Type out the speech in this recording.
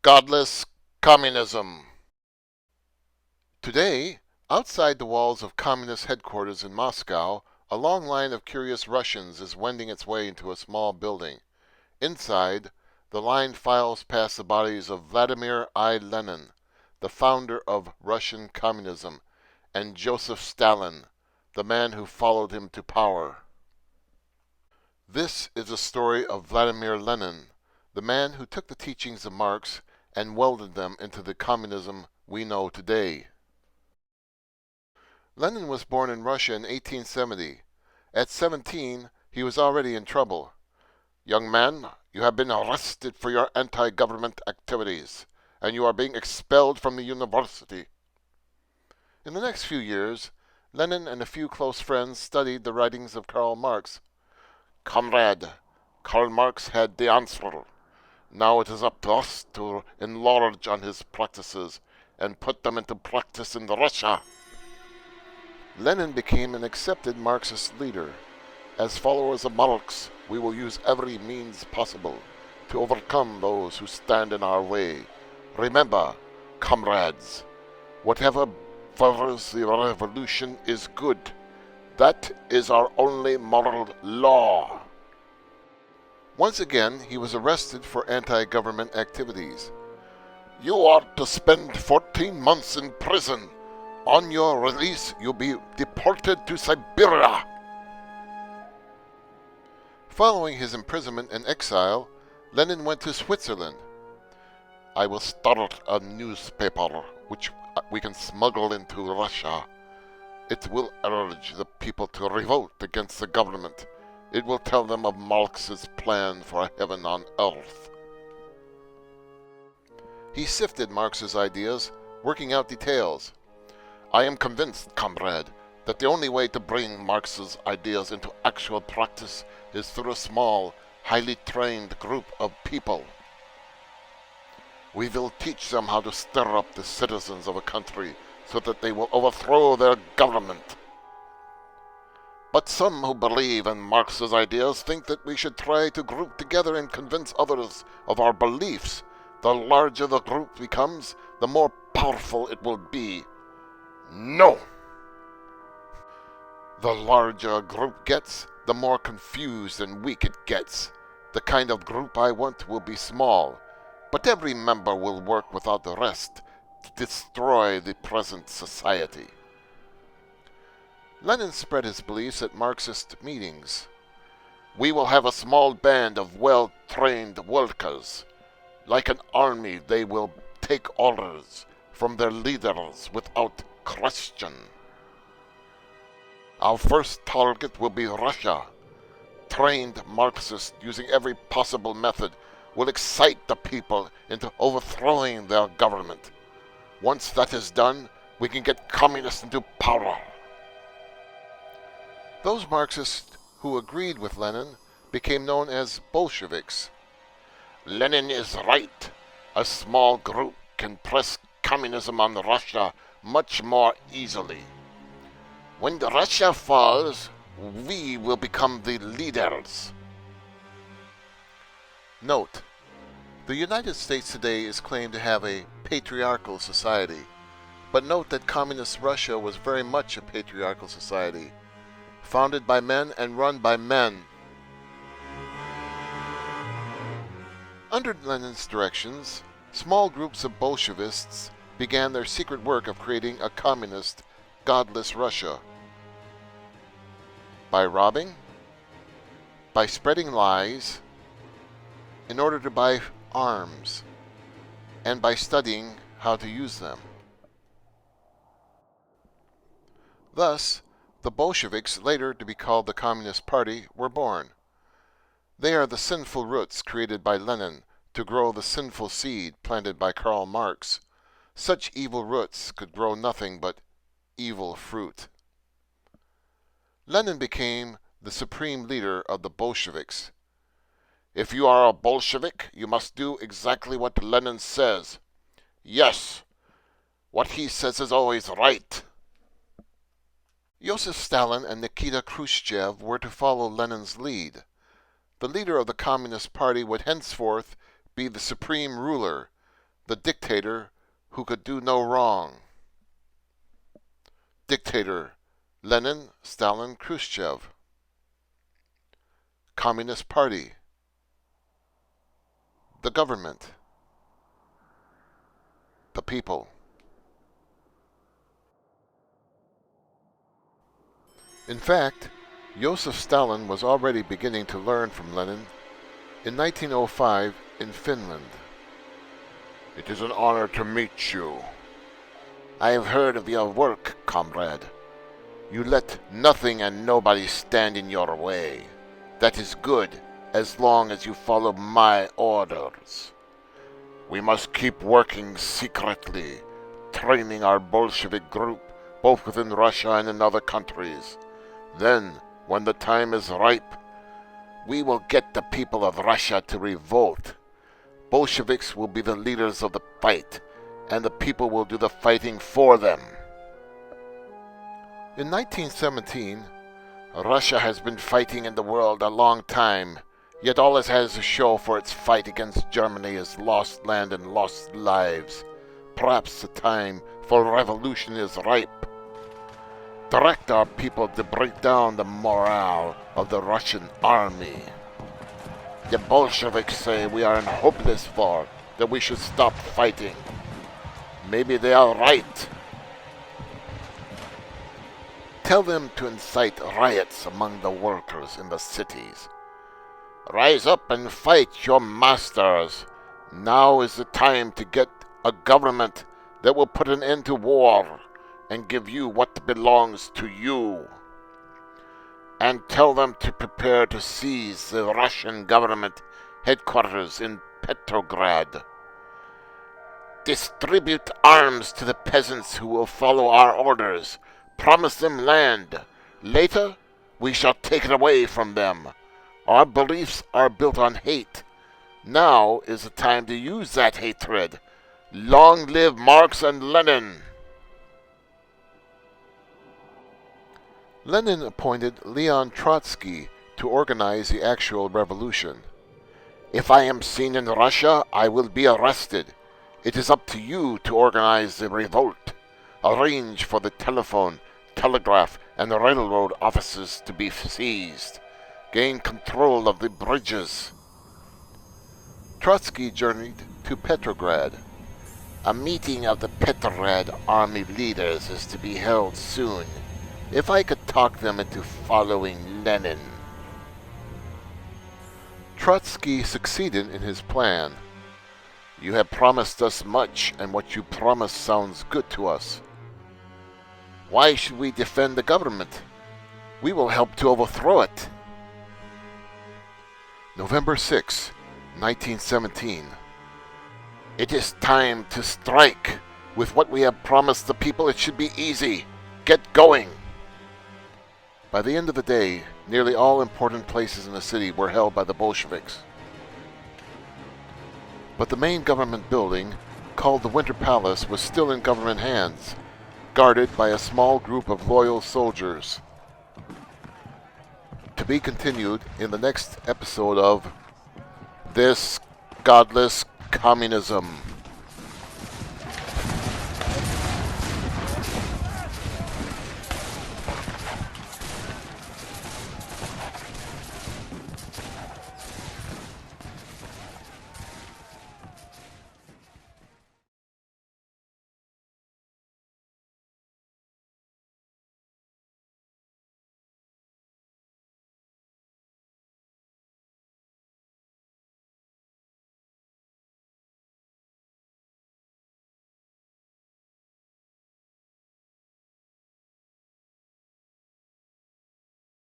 Godless Communism. Today, outside the walls of Communist headquarters in Moscow, a long line of curious Russians is wending its way into a small building. Inside, the line files past the bodies of Vladimir Lenin, the founder of Russian communism, and Joseph Stalin, the man who followed him to power. This is the story of Vladimir Lenin, the man who took the teachings of Marx and welded them into the communism we know today. Lenin was born in Russia in 1870. At 17, he was already in trouble. "Young man, you have been arrested for your anti-government activities, and you are being expelled from the university." In the next few years, Lenin and a few close friends studied the writings of Karl Marx. "Comrade, Karl Marx had the answer. Now it is up to us to enlarge on his practices and put them into practice in Russia." Lenin became an accepted Marxist leader. "As followers of Marx, we will use every means possible to overcome those who stand in our way. Remember, comrades, whatever furthers the revolution is good. That is our only moral law." Once again, he was arrested for anti-government activities. "You are to spend 14 months in prison. On your release, you'll be deported to Siberia." Following his imprisonment and exile, Lenin went to Switzerland. "I will start a newspaper which we can smuggle into Russia. It will urge the people to revolt against the government. It will tell them of Marx's plan for a heaven on earth." He sifted Marx's ideas, working out details. "I am convinced, comrade, that the only way to bring Marx's ideas into actual practice is through a small, highly trained group of people. We will teach them how to stir up the citizens of a country so that they will overthrow their government. But some who believe in Marx's ideas think that we should try to group together and convince others of our beliefs. The larger the group becomes, the more powerful it will be. No! The larger a group gets, the more confused and weak it gets. The kind of group I want will be small, but every member will work without the rest to destroy the present society." Lenin spread his beliefs at Marxist meetings. "We will have a small band of well-trained workers. Like an army, they will take orders from their leaders without question. Our first target will be Russia. Trained Marxists, using every possible method, will excite the people into overthrowing their government. Once that is done, we can get communists into power." Those Marxists who agreed with Lenin became known as Bolsheviks. "Lenin is right. A small group can press communism on Russia much more easily. When Russia falls, we will become the leaders." Note: the United States today is claimed to have a patriarchal society, but note that Communist Russia was very much a patriarchal society, founded by men and run by men. Under Lenin's directions, small groups of Bolshevists began their secret work of creating a communist, godless Russia. By robbing, by spreading lies, in order to buy arms, and by studying how to use them. Thus, the Bolsheviks, later to be called the Communist Party, were born. They are the sinful roots created by Lenin to grow the sinful seed planted by Karl Marx. Such evil roots could grow nothing but evil fruit. Lenin became the supreme leader of the Bolsheviks. "If you are a Bolshevik, you must do exactly what Lenin says. Yes, what he says is always right." Joseph Stalin and Nikita Khrushchev were to follow Lenin's lead. The leader of the Communist Party would henceforth be the supreme ruler. the dictator who could do no wrong. Dictator Lenin, Stalin, Khrushchev. Communist Party. The government. The people. In fact, Joseph Stalin was already beginning to learn from Lenin in 1905 in Finland. It is an honor to meet you. I have heard of your work, comrade. You let nothing and nobody stand in your way. That is good, as long as you follow my orders. We must keep working secretly, training our Bolshevik group, both within Russia and in other countries. Then, when the time is ripe, we will get the people of Russia to revolt. Bolsheviks will be the leaders of the fight, and the people will do the fighting for them. In 1917, Russia has been fighting in the world a long time, yet all it has to show for its fight against Germany is lost land and lost lives. Perhaps the time for revolution is ripe. Direct our people to break down the morale of the Russian army. The Bolsheviks say we are in hopeless war, that we should stop fighting. Maybe they are right. Tell them to incite riots among the workers in the cities. Rise up and fight your masters. Now is the time to get a government that will put an end to war and give you what belongs to you. And tell them to prepare to seize the Russian government headquarters in Petrograd. Distribute arms to the peasants who will follow our orders. Promise them land. Later, we shall take it away from them. Our beliefs are built on hate. Now is the time to use that hatred. Long live Marx and Lenin! Lenin appointed Leon Trotsky to organize the actual revolution. If I am seen in Russia, I will be arrested. It is up to you to organize the revolt. Arrange for the telephone, telegraph, and the railroad offices to be seized. Gain control of the bridges. Trotsky journeyed to Petrograd. A meeting of the Petrograd army leaders is to be held soon. If I could talk them into following Lenin. Trotsky succeeded in his plan. You have promised us much, and what you promised sounds good to us. Why should we defend the government? We will help to overthrow it. November 6, 1917. It is time to strike. With what we have promised the people, it should be easy. Get going. By the end of the day, nearly all important places in the city were held by the Bolsheviks. But the main government building, called the Winter Palace, was still in government hands, guarded by a small group of loyal soldiers. To be continued in the next episode of This Godless Communism.